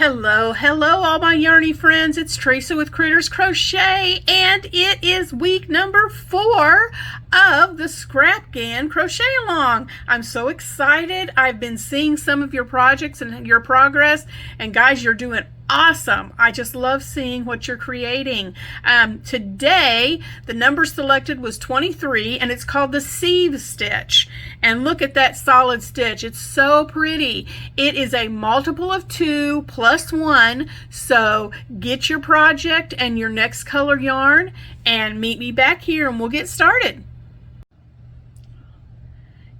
Hello, hello, all my yarny friends. It's Teresa with Critters Crochet, and it is week number 4 of the Scrapghan Crochet Along. I'm so excited. I've been seeing some of your projects and your progress, and guys, you're doing awesome. I just love seeing what you're creating. Today, the number selected was 23, and it's called the Sieve stitch. And look at that solid stitch. It's so pretty. It is a multiple of 2 plus 1. So get your project and your next color yarn and meet me back here and we'll get started.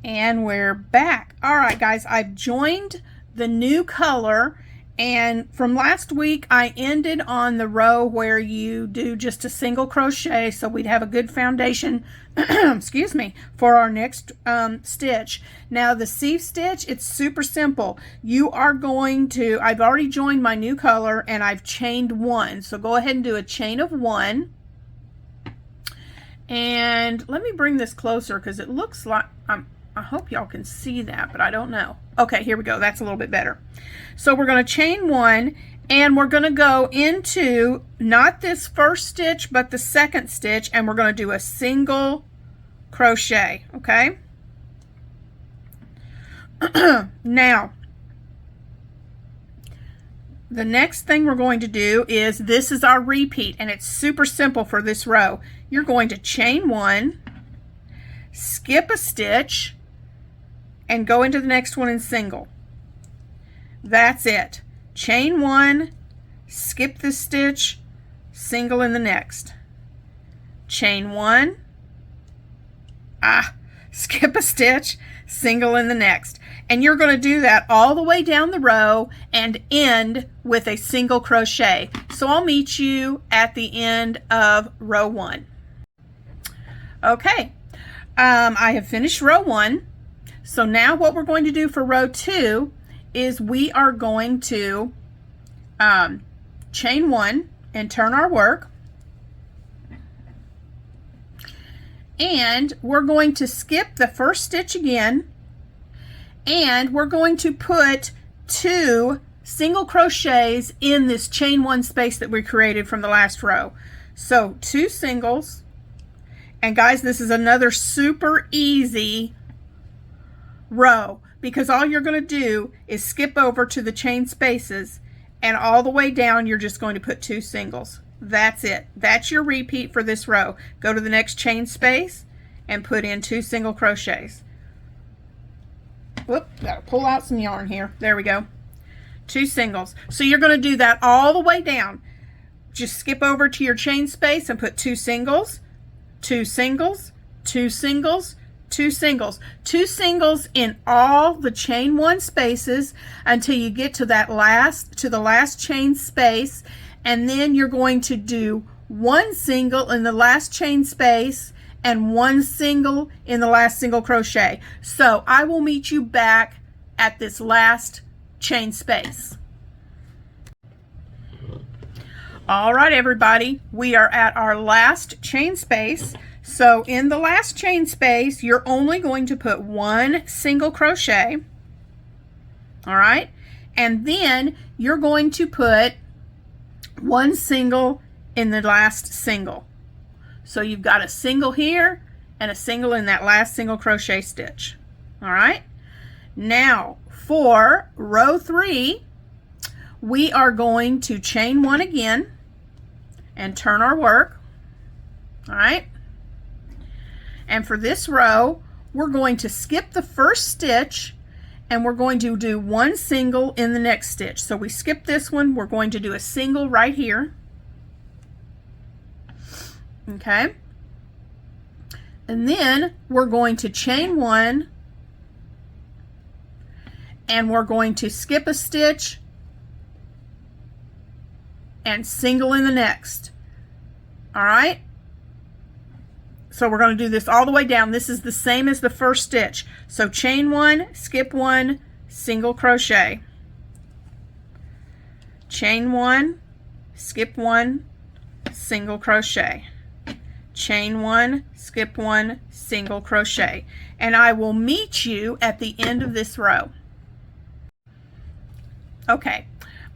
And we're back. All right, guys, I've joined the new color. And from last week, I ended on the row where you do just a single crochet, so we'd have a good foundation, excuse me, for our next stitch. Now, the sieve stitch, it's super simple. You are going to, I've already joined my new color, and I've chained 1. So go ahead and do a chain of 1. And let me bring this closer because it looks like, I hope y'all can see that, but I don't know. Okay, here we go. That's a little bit better. So we're going to chain 1, and we're going to go into not this first stitch, but the second stitch, and we're going to do a single crochet, okay? Now, the next thing we're going to do is, this is our repeat, and it's super simple for this row. You're going to chain 1, skip a stitch, and go into the next one in single. That's it. Chain 1, skip the stitch, single in the next. Chain 1, skip a stitch, single in the next. And you're going to do that all the way down the row and end with a single crochet. So I'll meet you at the end of row 1. Okay, I have finished row 1. So now what we're going to do for row 2 is we are going to chain 1 and turn our work. And we're going to skip the first stitch again, and we're going to put 2 single crochets in this chain 1 space that we created from the last row. So 2 singles, and guys, this is another super easy row, because all you're going to do is skip over to the chain spaces, and all the way down you're just going to put 2 singles. That's it. That's your repeat for this row. Go to the next chain space and put in 2 single crochets. Whoop, gotta pull out some yarn here. There we go. 2 singles. So you're going to do that all the way down. Just skip over to your chain space and put 2 singles, 2 singles, 2 singles, 2 singles, 2 singles in all the chain 1 spaces until you get to the last chain space, and then you're going to do 1 single in the last chain space and 1 single in the last single crochet. So I will meet you back at this last chain space. All right, everybody, we are at our last chain space. So in the last chain space, you're only going to put 1 single crochet, all right? And then you're going to put 1 single in the last single. So you've got a single here and a single in that last single crochet stitch, all right? Now for row 3, we are going to chain 1 again and turn our work, all right? And for this row, we're going to skip the first stitch, and we're going to do 1 single in the next stitch. So we skip this one, we're going to do a single right here. Okay. And then we're going to chain 1, and we're going to skip a stitch and single in the next. All right. So we're going to do this all the way down. This is the same as the first stitch. So chain 1, skip 1, single crochet. Chain 1, skip 1, single crochet. Chain 1, skip 1, single crochet. And I will meet you at the end of this row. Okay,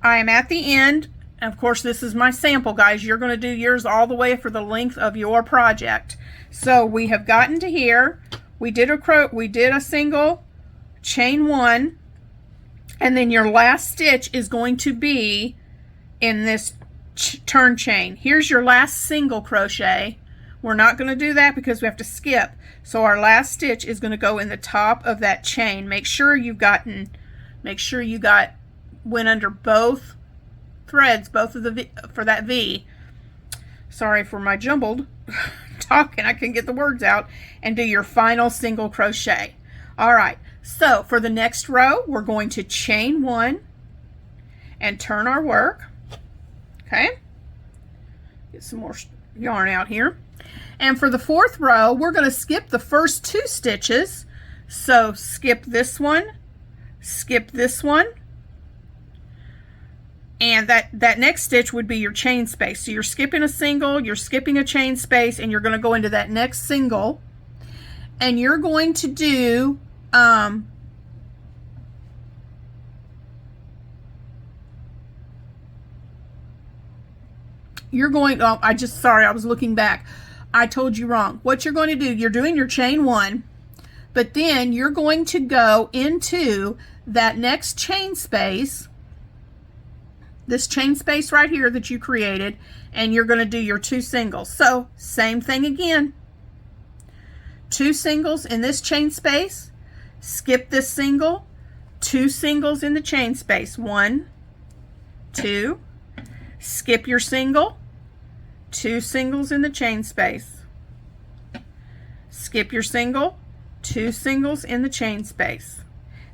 I am at the end. Of course, this is my sample, guys. You're going to do yours all the way for the length of your project. So we have gotten to here. We did a single, chain one, and then your last stitch is going to be in this turn chain. Here's your last single crochet. We're not going to do that because we have to skip. So our last stitch is going to go in the top of that chain. Make sure you went under both threads, both of the for that V. Sorry for my jumbled talking, I couldn't get the words out. And do your final single crochet. All right, so for the next row, we're going to chain one and turn our work. Okay, get some more yarn out here. And for the fourth row, we're going to skip the first 2 stitches. So skip this one, and that next stitch would be your chain space. So you're skipping a single, you're skipping a chain space, and you're going to go into that next single, and you're going to do sorry, I was looking back. I told you wrong. What you're going to do, you're doing your chain one, but then you're going to go into that next chain space, this chain space right here that you created, and you're going to do your 2 singles. So same thing again. 2 singles in this chain space, skip this single, 2 singles in the chain space, 1, 2, skip your single, 2 singles in the chain space, skip your single, 2 singles in the chain space.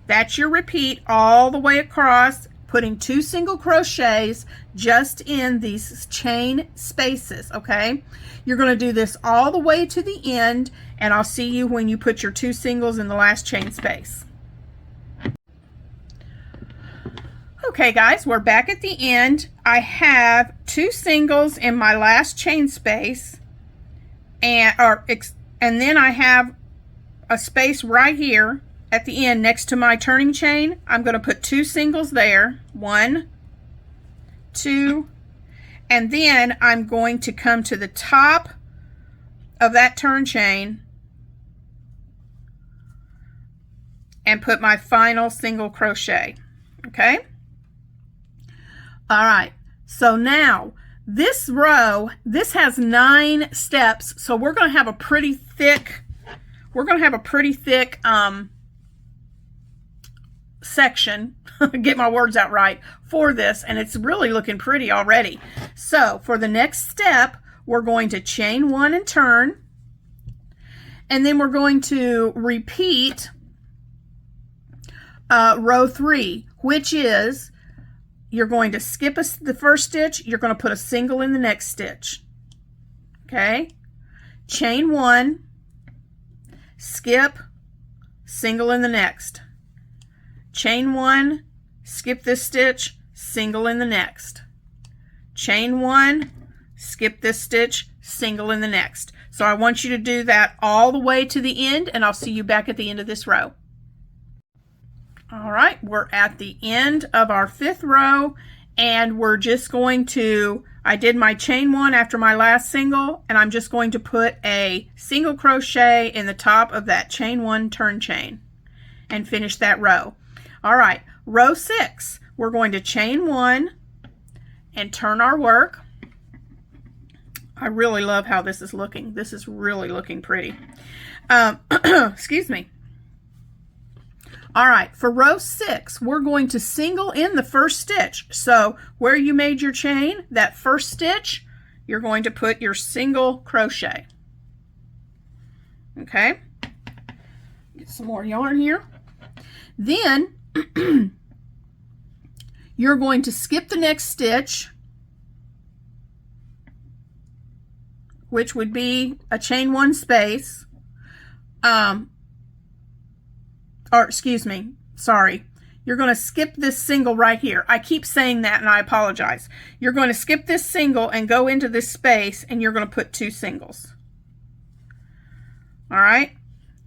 That's your repeat all the way across, putting 2 single crochets just in these chain spaces, okay? You're going to do this all the way to the end, and I'll see you when you put your 2 singles in the last chain space. Okay guys, we're back at the end. I have 2 singles in my last chain space, and then I have a space right here at the end next to my turning chain. I'm going to put 2 singles there, 1, 2, and then I'm going to come to the top of that turn chain and put my final single crochet. Okay? All right, so now this row, this has 9 steps, so we're going to have a pretty thick, section, get my words out right, for this, and it's really looking pretty already. So for the next step, we're going to chain 1 and turn, and then we're going to repeat row 3, which is you're going to skip the first stitch, you're going to put a single in the next stitch. Okay? Chain 1, skip, single in the next. Chain 1, skip this stitch, single in the next. Chain 1, skip this stitch, single in the next. So I want you to do that all the way to the end, and I'll see you back at the end of this row. All right, we're at the end of our 5th row, and we're just going to, I did my chain 1 after my last single, and I'm just going to put a single crochet in the top of that chain 1 turn chain and finish that row. All right, row 6, we're going to chain 1 and turn our work. I really love how this is looking. This is really looking pretty. Excuse me. All right, for row 6, we're going to single in the first stitch. So where you made your chain, that first stitch, you're going to put your single crochet. Okay, get some more yarn here. Then you're going to skip the next stitch, which would be a chain 1 space. Or excuse me, sorry. You're going to skip this single right here. I keep saying that and I apologize. You're going to skip this single and go into this space, and you're going to put 2 singles. All right,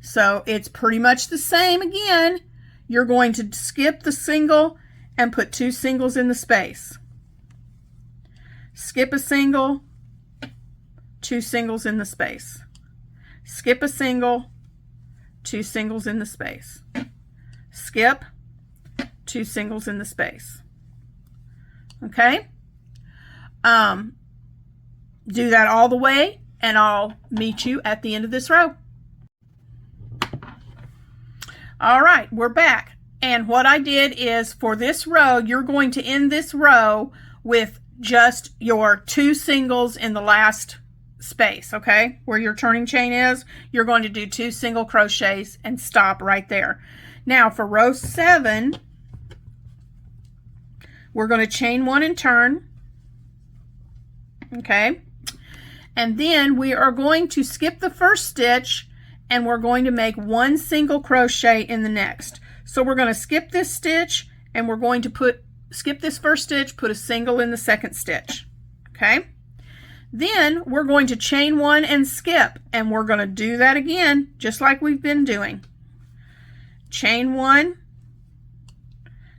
so it's pretty much the same again. You're going to skip the single and put 2 singles in the space. Skip a single, 2 singles in the space. Skip a single, 2 singles in the space. Skip, 2 singles in the space. Okay? Do that all the way, and I'll meet you at the end of this row. All right, we're back. And what I did is, for this row, you're going to end this row with just your 2 singles in the last space, okay? Where your turning chain is, you're going to do 2 single crochets and stop right there. Now for row 7, we're going to chain 1 and turn, okay? And then we are going to skip the first stitch, and we're going to make 1 single crochet in the next. So we're going to skip this stitch, and we're going to skip this first stitch, put a single in the second stitch, okay? Then we're going to chain 1 and skip, and we're going to do that again, just like we've been doing. Chain 1,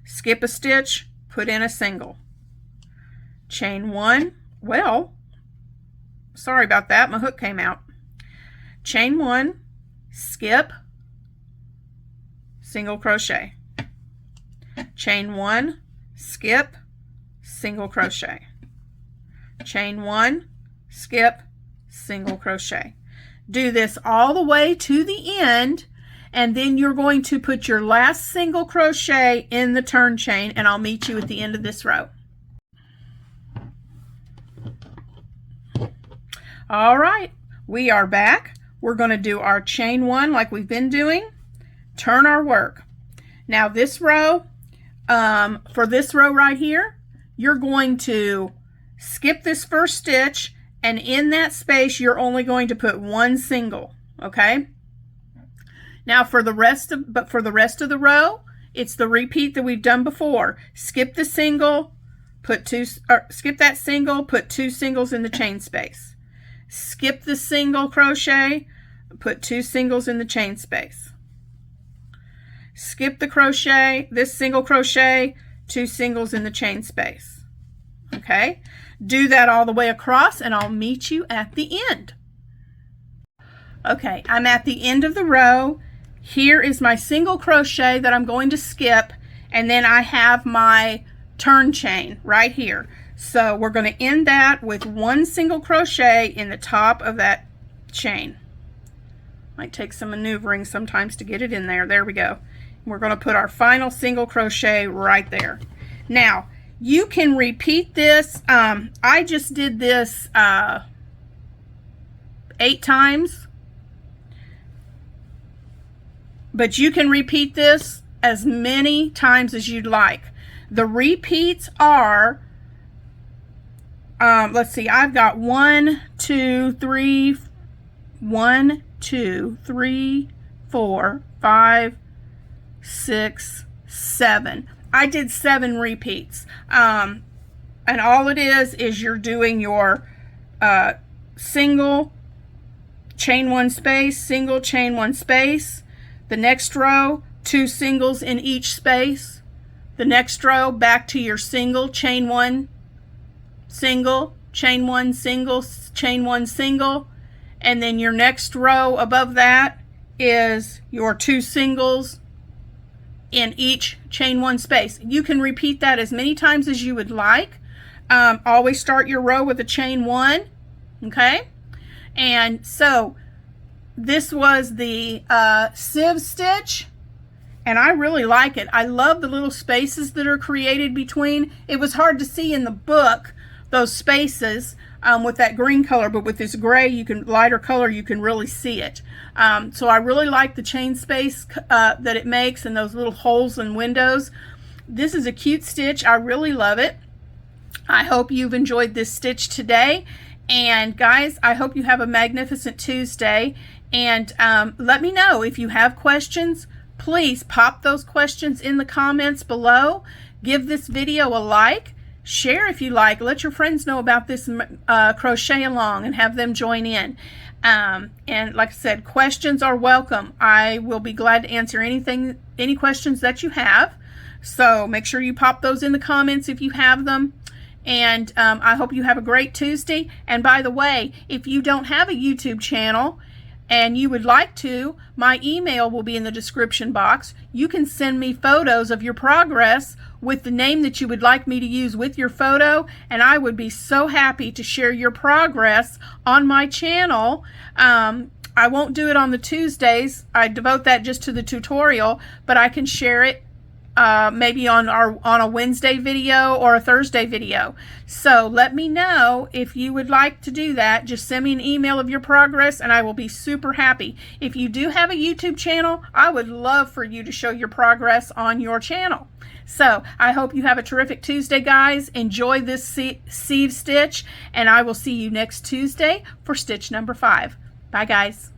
skip a stitch, put in a single. Chain 1, well, sorry about that, my hook came out. Chain 1, skip, single crochet. Chain 1, skip, single crochet. Chain 1, skip, single crochet. Do this all the way to the end, and then you're going to put your last single crochet in the turn chain, and I'll meet you at the end of this row. All right, we are back. We're going to do our chain 1 like we've been doing, turn our work. Now this row, for this row right here, you're going to skip this first stitch, and in that space you're only going to put 1 single, okay? Now for the rest of the row, it's the repeat that we've done before. Skip the single, skip that single, put 2 singles in the chain space. Skip the single crochet, put 2 singles in the chain space. Skip the crochet, this single crochet, 2 singles in the chain space. Okay? Do that all the way across, and I'll meet you at the end. Okay, I'm at the end of the row. Here is my single crochet that I'm going to skip, and then I have my turn chain right here. So we're going to end that with 1 single crochet in the top of that chain. Might take some maneuvering sometimes to get it in there. There we go. We're going to put our final single crochet right there. Now, you can repeat this. I just did this 8 times. But you can repeat this as many times as you'd like. The repeats are, let's see, I've got 1, 2, 3, 1, 2, 3, 4, 5, 6, 7. I did 7 repeats. And all it is you're doing your single, chain 1 space, single, chain 1 space. The next row, 2 singles in each space. The next row, back to your single, chain 1, single, chain 1, single, chain 1, single. And then your next row above that is your 2 singles in each chain 1 space. You can repeat that as many times as you would like. Always start your row with a chain 1, okay? And so this was the sieve stitch, and I really like it. I love the little spaces that are created between. It was hard to see in the book, those spaces with that green color, but with this gray, lighter color, you can really see it. So I really like the chain space that it makes, and those little holes and windows. This is a cute stitch. I really love it. I hope you've enjoyed this stitch today. And guys, I hope you have a magnificent Tuesday. And let me know if you have questions. Please pop those questions in the comments below. Give this video a like. Share if you like. Let your friends know about this crochet along and have them join in. And like I said, questions are welcome. I will be glad to answer any questions that you have. So make sure you pop those in the comments if you have them. And I hope you have a great Tuesday. And by the way, if you don't have a YouTube channel and you would like to, my email will be in the description box. You can send me photos of your progress with the name that you would like me to use with your photo, and I would be so happy to share your progress on my channel. I won't do it on the Tuesdays. I devote that just to the tutorial, but I can share it maybe on a Wednesday video or a Thursday video. So let me know if you would like to do that. Just send me an email of your progress and I will be super happy. If you do have a YouTube channel, I would love for you to show your progress on your channel. So I hope you have a terrific Tuesday, guys. Enjoy this sieve stitch, and I will see you next Tuesday for stitch number 5. Bye, guys.